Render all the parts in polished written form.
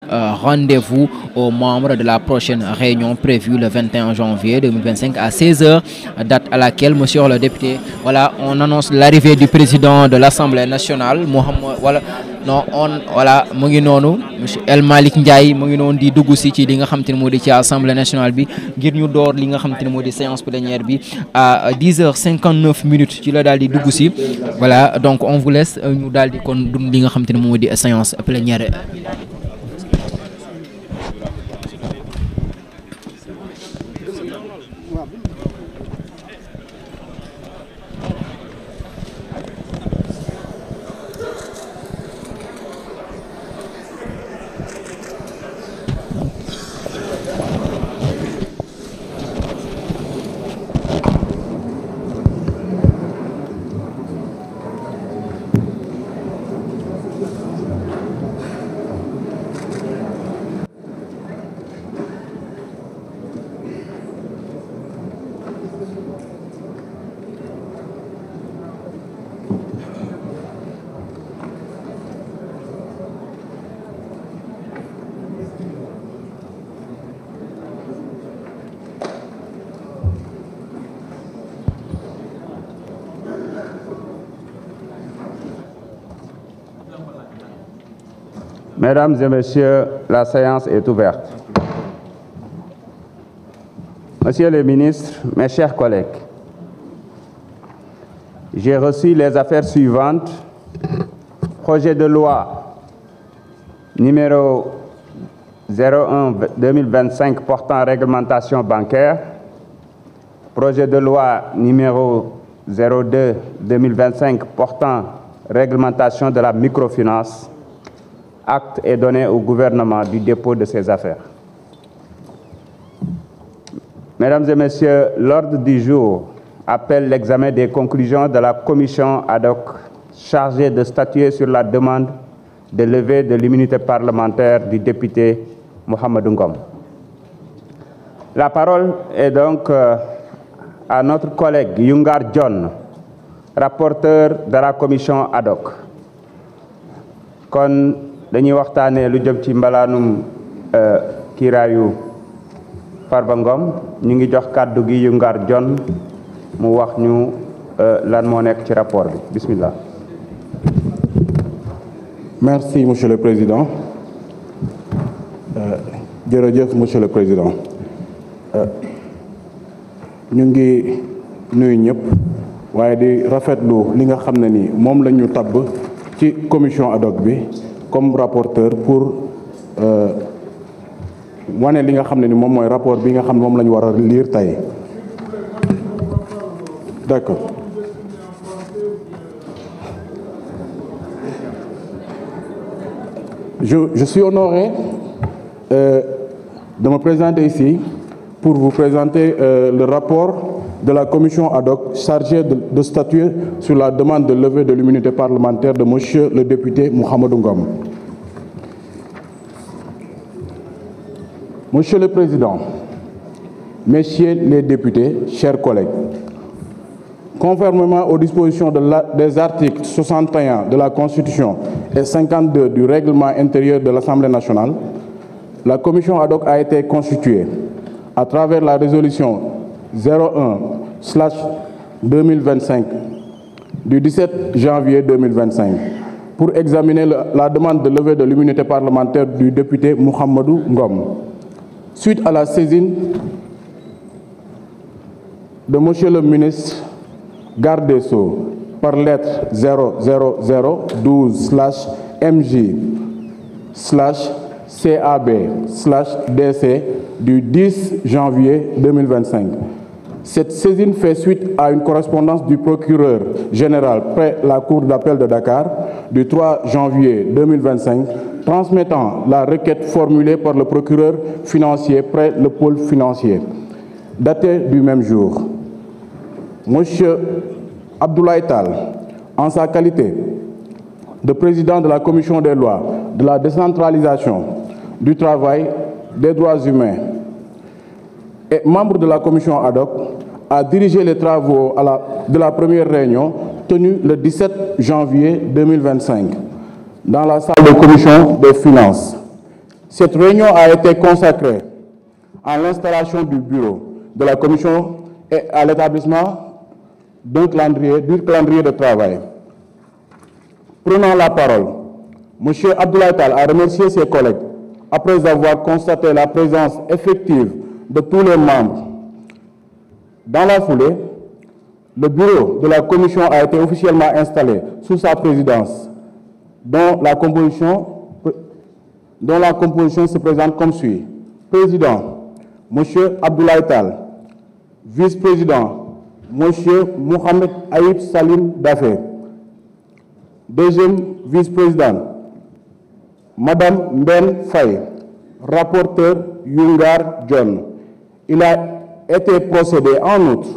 rendez-vous aux membres de la prochaine réunion prévue le 21 janvier 2025 à 16h, date à laquelle, monsieur le député, voilà, on annonce l'arrivée du président de l'Assemblée nationale, monsieur El Malick Ndiaye mu ngi noonu di dugg si ci li nga xam te ne moo di ci Assemblée nationale bi ngir ñu door li nga xam te ne moo di séance plénière bi à 10h59 ci la daal di dugg si. Voilà, donc on vous laisse ñu daal di kon dund li nga xam te ne moo di séance plénière. Mesdames et messieurs, la séance est ouverte. Monsieur le ministre, mes chers collègues, j'ai reçu les affaires suivantes. Projet de loi numéro 01-2025 portant réglementation bancaire. Projet de loi numéro 02-2025 portant réglementation de la microfinance. Acte est donné au gouvernement du dépôt de ces affaires. Mesdames et messieurs, l'ordre du jour appelle l'examen des conclusions de la commission ad hoc chargée de statuer sur la demande de levée de l'immunité parlementaire du député Mouhamadou Ngom. La parole est donc à notre collègue Youngar John, rapporteur de la commission ad hoc. Kon dañuy waxtaanee lu jëm ci mbalaanum kiiraayu Farba Ngom ñu ngi jox kàddu gi Youngar John mu wax ñu lan moo nekk ci rapport bi bismillah. Merci monsieur le président. Jërëjëf monsieur le président. Ñu ngi nuyu ñëpp waaye di rafetlu li nga xam ne ni moom la ñu tabb ci commission ad hoc bi comme rapporteur pour wane li nga xam ne ni moom mooy rapport bi nga xam ne moom la ñu war a lire tey. D'accord. Je suis honoré de me présenter ici pour vous présenter le rapport de la commission ad hoc chargée de statuer sur la demande de levée de l'immunité parlementaire de monsieur le député Mouhamadou Ngom. Monsieur le Président, messieurs les députés, chers collègues, conformément aux dispositions des articles 61 de la Constitution et 52 du règlement intérieur de l'Assemblée nationale, la commission ad hoc a été constituée à travers la résolution 01/2025 du 17 janvier 2025 pour examiner la demande de levée de l'immunité parlementaire du député Mouhamadou Ngom. Suite à la saisine de monsieur le ministre garde des Sceaux par lettre 00012/MJ/CAB/DC du 10 janvier 2025. Cette saisine fait suite à une correspondance du procureur général près la Cour d'appel de Dakar du 3 janvier 2025, transmettant la requête formulée par le procureur financier près le pôle financier, datée du même jour. Monsieur Abdoulaye Tall, en sa qualité de président de la commission des lois, de la décentralisation, du travail, des droits humains et membre de la commission ad hoc, a dirigé les travaux de la première réunion tenue le 17 janvier 2025 dans la salle de commission des finances. Cette réunion a été consacrée à l'installation du bureau de la commission et à l'établissement du calendrier de travail. Prenant la parole, M. Abdoulaye Tall a remercié ses collègues après avoir constaté la présence effective de tous les membres. Dans la foulée, le bureau de la commission a été officiellement installé sous sa présidence, dont la composition se présente comme suit. Président, M. Abdoulaye Tall. Vice-président, M. Mohamed Aïb Salim Dafé. Deuxième vice-président, Mme Mben Faye. Rapporteur, Yungar John. Il a été procédé en outre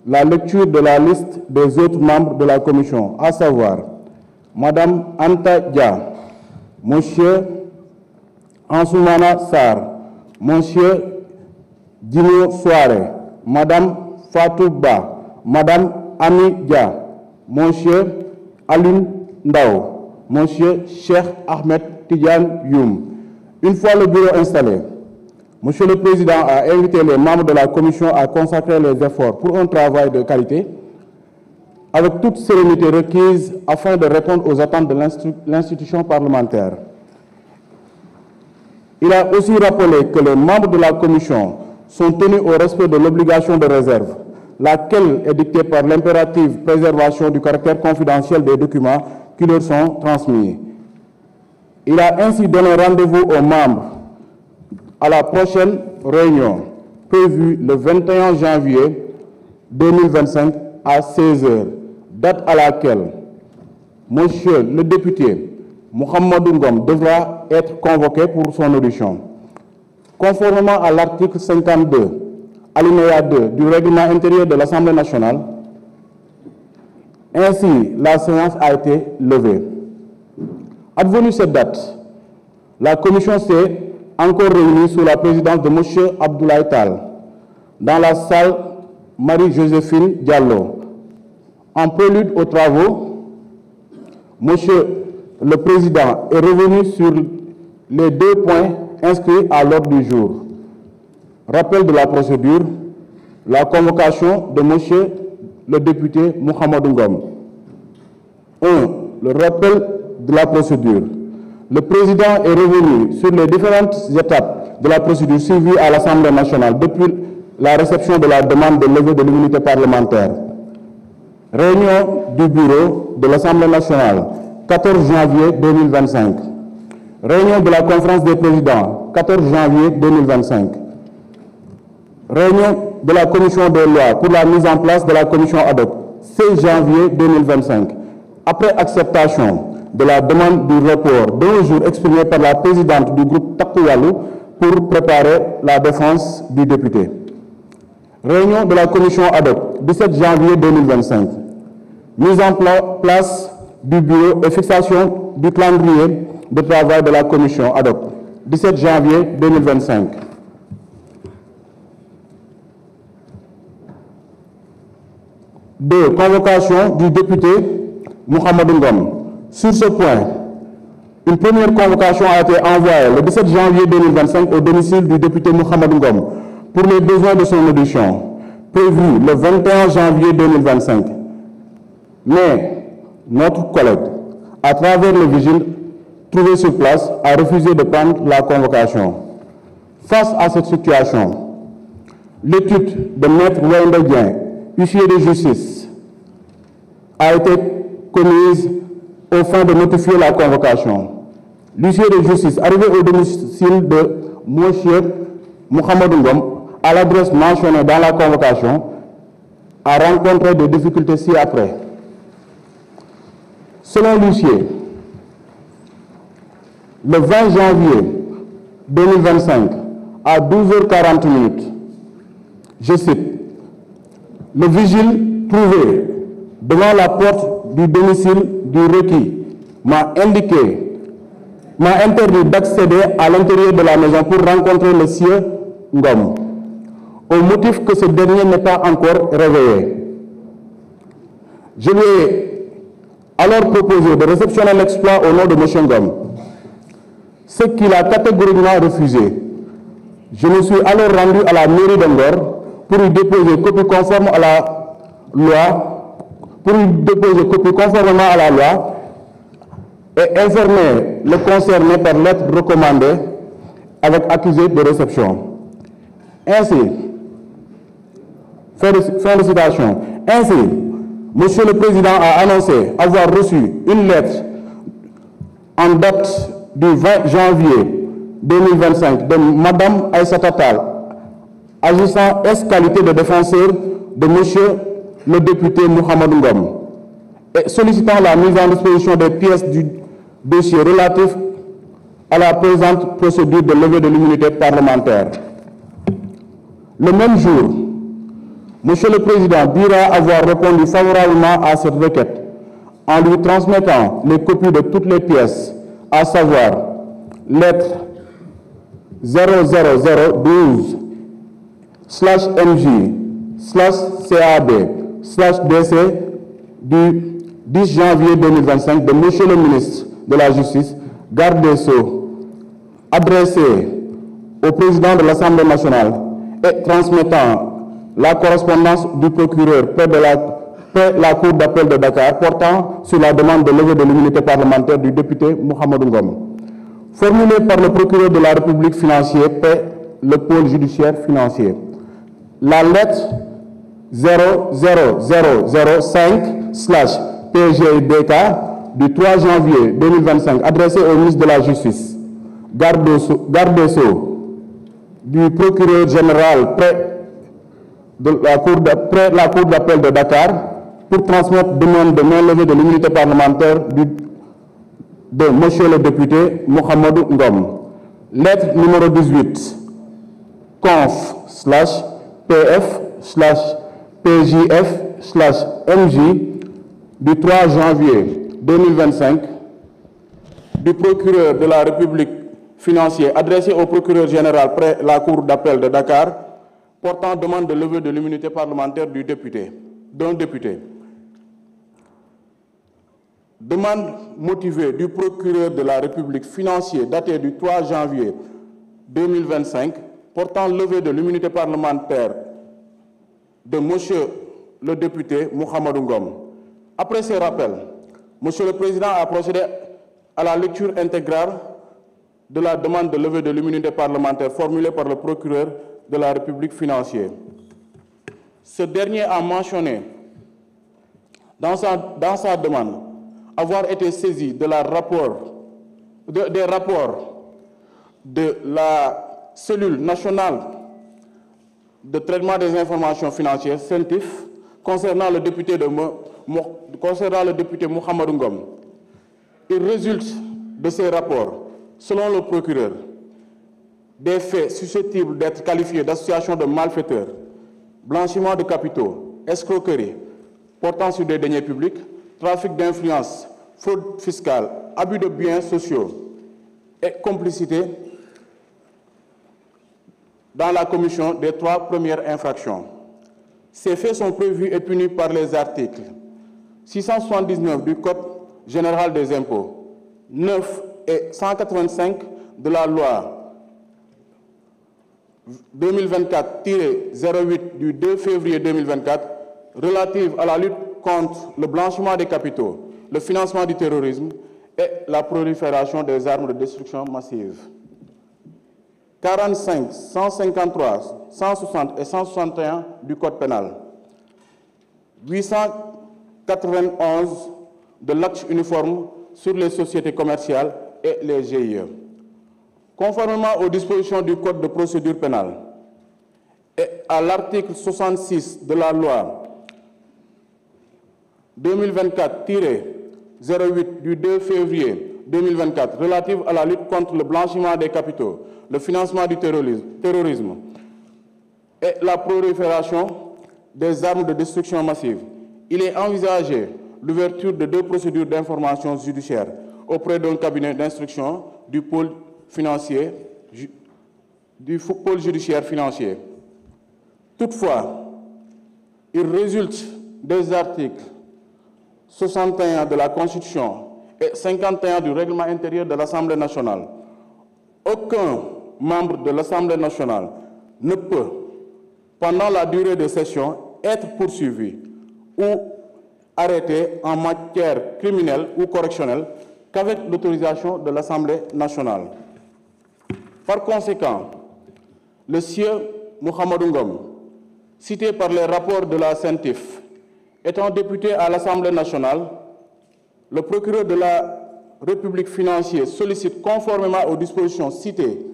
la lecture de la liste des autres membres de la commission, à savoir Mme Anta Dia, M. Ansoumana Sarr, M. Dino Soare, Mme Fatou Ba, Mme Ami Dia, M. Alun Ndao, M. Cheikh Ahmed Tidjan Youm. Une fois le bureau installé, Monsieur le Président a invité les membres de la Commission à consacrer les efforts pour un travail de qualité avec toute sérénité requise afin de répondre aux attentes de l'institution parlementaire. Il a aussi rappelé que les membres de la Commission sont tenus au respect de l'obligation de réserve, laquelle est dictée par l'impérative préservation du caractère confidentiel des documents qui leur sont transmis. Il a ainsi donné rendez-vous aux membres à la prochaine réunion prévue le 21 janvier 2025 à 16 h, date à laquelle Monsieur le député Mohamedou Ngom devra être convoqué pour son audition. Conformément à l'article 52, alinéa 2 du règlement intérieur de l'Assemblée nationale, ainsi la séance a été levée. Advenue cette date, la commission s'est encore réunie sous la présidence de M. Abdoulaye Tall dans la salle Marie-Joséphine Diallo. En prélude aux travaux, M. le Président est revenu sur les 2 points inscrits à l'ordre du jour. Rappel de la procédure, la convocation de M. le député Mohamedou Ngom. 1. Le rappel de la procédure. Le Président est revenu sur les différentes étapes de la procédure suivie à l'Assemblée nationale depuis la réception de la demande de levée de l'immunité parlementaire. Réunion du bureau de l'Assemblée nationale, 14 janvier 2025. Réunion de la conférence des présidents, 14 janvier 2025. Réunion de la commission des lois pour la mise en place de la commission ad hoc, 16 janvier 2025. Après acceptation de la demande du report d'un jour exprimée par la présidente du groupe Takoualou pour préparer la défense du député. Réunion de la commission ad hoc, 17 janvier 2025. Mise en place du bureau et fixation du calendrier de travail de la commission ad hoc, 17 janvier 2025. 2. Convocation du député Mohamedou Ngom. Sur ce point, une première convocation a été envoyée le 17 janvier 2025 au domicile du député Mohamedou Ngom pour les besoins de son audition, prévue le 21 janvier 2025. Mais notre collègue, à travers le vigile trouvé sur place, a refusé de prendre la convocation. Face à cette situation, l'étude de Maître Wendedien, huissier de justice, a été commise aux fins de notifier la convocation. L'huissier de justice, arrivé au domicile de M. Mohamedou Ngom, à l'adresse mentionnée dans la convocation, a rencontré des difficultés ci-après. Selon l'huissier, le 20 janvier 2025, à 12h40, je cite, le vigile trouvé devant la porte du domicile du requis m'a interdit d'accéder à l'intérieur de la maison pour rencontrer le sieur Ngom, au motif que ce dernier n'est pas encore réveillé. Je lui ai alors proposé de réceptionner l'exploit au nom de M. Ngom. ce qu'il a catégoriquement refusé. Je me suis alors rendu à la mairie d'Angor pour y déposer copie conforme à la loi, conformément à la loi et informer le concerné par lettre recommandée avec accusé de réception. Ainsi, fin de citation. Ainsi, Monsieur le Président a annoncé avoir reçu une lettre en date du 20 janvier 2025 de Madame Aïssata Tall, agissant ex-qualité de défenseur de Monsieur le député Mohamed Ngom, et sollicitant la mise en disposition des pièces du dossier relatif à la présente procédure de levée de l'immunité parlementaire. Le même jour, Monsieur le Président dira avoir répondu favorablement à cette requête en lui transmettant les copies de toutes les pièces, à savoir lettre 000/MJ/CAB/DC du 10 janvier 2025 de Monsieur le ministre de la Justice, garde des Sceaux, adressé au président de l'Assemblée nationale et transmettant la correspondance du procureur près la Cour d'appel de Dakar portant sur la demande de levée de l'immunité parlementaire du député Mohamed Ngom, formulée par le procureur de la République financier près le pôle judiciaire financier. La lettre 00005/PGDK du 3 janvier 2025 adressée au ministre de la Justice, garde des Sceaux, du procureur général près la Cour d'appel de Dakar pour transmettre demande de non-levée de l'immunité parlementaire de Monsieur le député Mohamed Ngom. Lettre numéro 18, conf/pf/pjf/mj du 3 janvier 2025 du procureur de la République financier adressé au procureur général près la Cour d'appel de Dakar portant demande de levée de l'immunité parlementaire d'un député. Demande motivée du procureur de la République financier datée du 3 janvier 2025 portant levée de l'immunité parlementaire de Monsieur le député Mohamed Ngom. Après ces rappels, Monsieur le Président a procédé à la lecture intégrale de la demande de levée de l'immunité parlementaire formulée par le procureur de la République financier. Ce dernier a mentionné dans sa demande avoir été saisi des rapports de la cellule nationale de traitement des informations financières, CENTIF, concernant le député Mohamed Ngom. Il résulte de ces rapports, selon le procureur, des faits susceptibles d'être qualifiés d'association de malfaiteurs, blanchiment de capitaux, escroquerie, portant sur des deniers publics, trafic d'influence, fraude fiscale, abus de biens sociaux et complicité dans la commission des 3 premières infractions. Ces faits sont prévus et punis par les articles 679 du Code général des impôts, 9 et 185 de la loi 2024-08 du 2 février 2024 relative à la lutte contre le blanchiment des capitaux, le financement du terrorisme et la prolifération des armes de destruction massive. 45, 153, 160 et 161 du Code pénal. 891 de l'acte uniforme sur les sociétés commerciales et les GIE. Conformément aux dispositions du Code de procédure pénale et à l'article 66 de la loi 2024-08 du 2 février 2024 relative à la lutte contre le blanchiment des capitaux, le financement du terrorisme et la prolifération des armes de destruction massive, il est envisagé l'ouverture de 2 procédures d'information judiciaire auprès d'un cabinet d'instruction du pôle judiciaire financier. Toutefois, il résulte des articles 61 de la Constitution et 51 du règlement intérieur de l'Assemblée nationale aucun membre de l'Assemblée nationale ne peut, pendant la durée de session, être poursuivi ou arrêté en matière criminelle ou correctionnelle qu'avec l'autorisation de l'Assemblée nationale. Par conséquent, le sieur Mohamedou Ngom, cité par les rapports de la CENTIF, étant député à l'Assemblée nationale, le procureur de la République financier sollicite, conformément aux dispositions citées